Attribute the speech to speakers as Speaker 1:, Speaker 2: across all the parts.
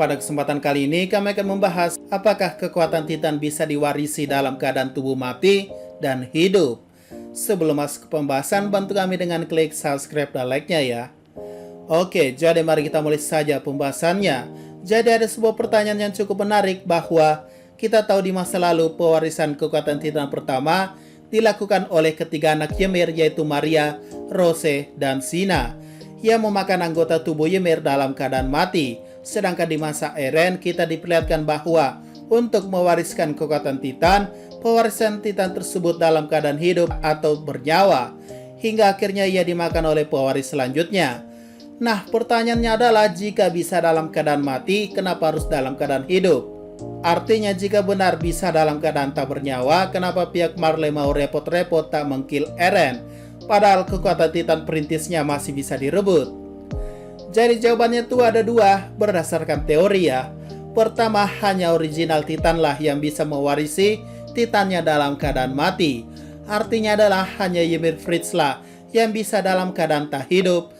Speaker 1: Pada kesempatan kali ini kami akan membahas apakah kekuatan Titan bisa diwarisi dalam keadaan tubuh mati dan hidup. Sebelum masuk ke pembahasan, bantu kami dengan klik subscribe dan like-nya ya. Oke, jadi mari kita mulai saja pembahasannya. Jadi ada sebuah pertanyaan yang cukup menarik bahwa kita tahu di masa lalu pewarisan kekuatan Titan pertama dilakukan oleh ketiga anak Ymir, yaitu Maria, Rose, dan Sina, yang memakan anggota tubuh Ymir dalam keadaan mati. Sedangkan di masa Eren kita diperlihatkan bahwa untuk mewariskan kekuatan Titan, pewarisan Titan tersebut dalam keadaan hidup atau bernyawa, hingga akhirnya ia dimakan oleh pewaris selanjutnya. Nah, pertanyaannya adalah jika bisa dalam keadaan mati, kenapa harus dalam keadaan hidup? Artinya jika benar bisa dalam keadaan tak bernyawa, kenapa pihak Marley mau repot-repot tak mengkill Eren? Padahal kekuatan Titan perintisnya masih bisa direbut. Jadi jawabannya tuh ada dua berdasarkan teori ya. Pertama, hanya original Titan lah yang bisa mewarisi Titannya dalam keadaan mati. Artinya adalah hanya Ymir Fritz lah yang bisa dalam keadaan tak hidup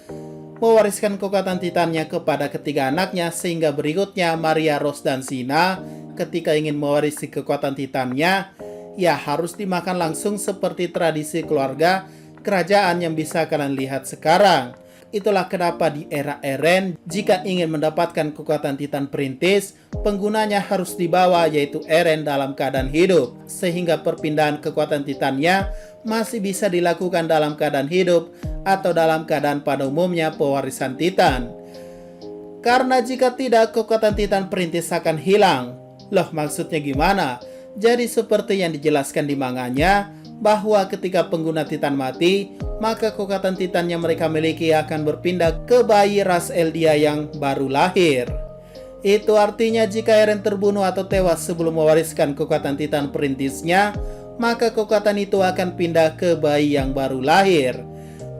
Speaker 1: mewariskan kekuatan Titannya kepada ketiga anaknya, sehingga berikutnya Maria, Rose, dan Sina ketika ingin mewarisi kekuatan Titannya, ya harus dimakan langsung seperti tradisi keluarga kerajaan yang bisa kalian lihat sekarang. Itulah kenapa di era Eren, jika ingin mendapatkan kekuatan Titan perintis, penggunanya harus dibawa, yaitu Eren dalam keadaan hidup, sehingga perpindahan kekuatan Titannya masih bisa dilakukan dalam keadaan hidup atau dalam keadaan pada umumnya pewarisan Titan. Karena jika tidak, kekuatan Titan perintis akan hilang. Loh, maksudnya gimana? Jadi seperti yang dijelaskan di manganya, bahwa ketika pengguna Titan mati, maka kekuatan Titan yang mereka miliki akan berpindah ke bayi ras Eldia yang baru lahir. Itu artinya jika Eren terbunuh atau tewas sebelum mewariskan kekuatan Titan perintisnya, maka kekuatan itu akan pindah ke bayi yang baru lahir.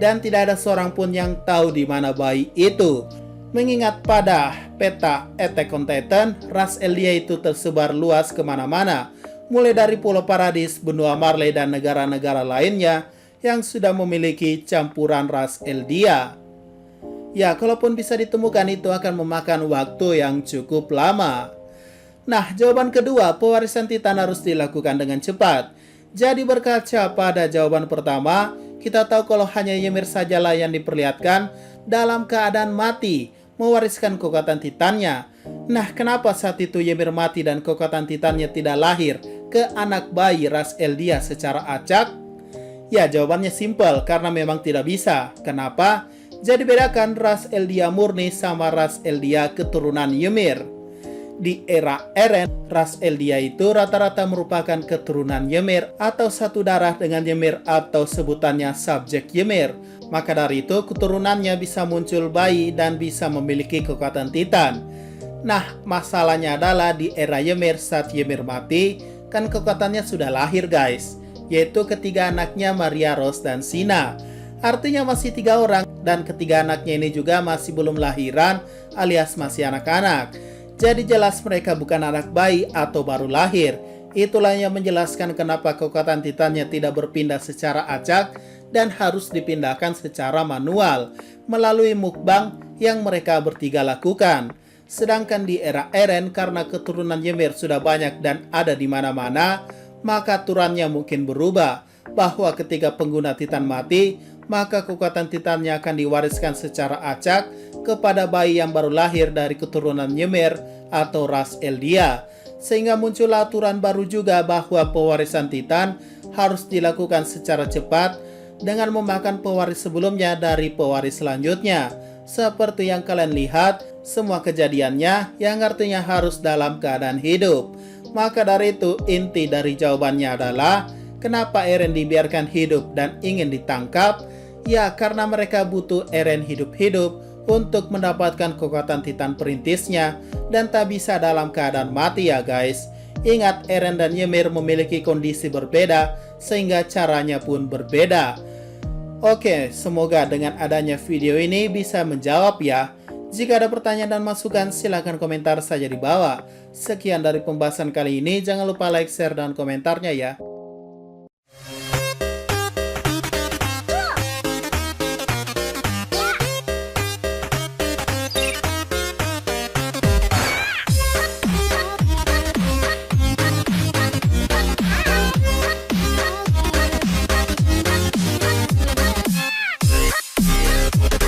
Speaker 1: Dan tidak ada seorang pun yang tahu di mana bayi itu. Mengingat pada peta Attack on Titan, ras Eldia itu tersebar luas kemana-mana, mulai dari Pulau Paradis, benua Marley, dan negara-negara lainnya yang sudah memiliki campuran ras Eldia. Ya, kalaupun bisa ditemukan, itu akan memakan waktu yang cukup lama. Nah, jawaban kedua, pewarisan Titan harus dilakukan dengan cepat. Jadi berkaca pada jawaban pertama, kita tahu kalau hanya Ymir sajalah yang diperlihatkan dalam keadaan mati mewariskan kekuatan Titannya. Nah, kenapa saat itu Ymir mati dan kekuatan Titannya tidak lahir ke anak bayi ras Eldia secara acak? Ya, jawabannya simpel, karena memang tidak bisa. Kenapa? Jadi bedakan ras Eldia murni sama ras Eldia keturunan Ymir. Di era Eren, ras Eldia itu rata-rata merupakan keturunan Ymir atau satu darah dengan Ymir atau sebutannya subjek Ymir. Maka dari itu keturunannya bisa muncul bayi dan bisa memiliki kekuatan Titan. Nah, masalahnya adalah di era Ymir saat Ymir mati, kan kekuatannya sudah lahir guys, yaitu ketiga anaknya Maria, Rose, dan Sina. Artinya masih 3 orang, dan ketiga anaknya ini juga masih belum lahiran alias masih anak-anak. Jadi jelas mereka bukan anak bayi atau baru lahir. Itulah yang menjelaskan kenapa kekuatan Titannya tidak berpindah secara acak dan harus dipindahkan secara manual melalui mukbang yang mereka bertiga lakukan. Sedangkan di era Eren, karena keturunan Ymir sudah banyak dan ada di mana-mana, maka aturannya mungkin berubah, bahwa ketika pengguna Titan mati, maka kekuatan Titannya akan diwariskan secara acak kepada bayi yang baru lahir dari keturunan Ymir atau ras Eldia. Sehingga muncul aturan baru juga bahwa pewarisan Titan harus dilakukan secara cepat dengan memakan pewaris sebelumnya dari pewaris selanjutnya. Seperti yang kalian lihat, semua kejadiannya yang artinya harus dalam keadaan hidup. Maka dari itu, inti dari jawabannya adalah kenapa Eren dibiarkan hidup dan ingin ditangkap? Ya, karena mereka butuh Eren hidup-hidup untuk mendapatkan kekuatan Titan perintisnya dan tak bisa dalam keadaan mati ya guys. Ingat, Eren dan Ymir memiliki kondisi berbeda sehingga caranya pun berbeda. Oke, semoga dengan adanya video ini bisa menjawab ya. Jika ada pertanyaan dan masukan, silahkan komentar saja di bawah. Sekian dari pembahasan kali ini, jangan lupa like, share, dan komentarnya ya.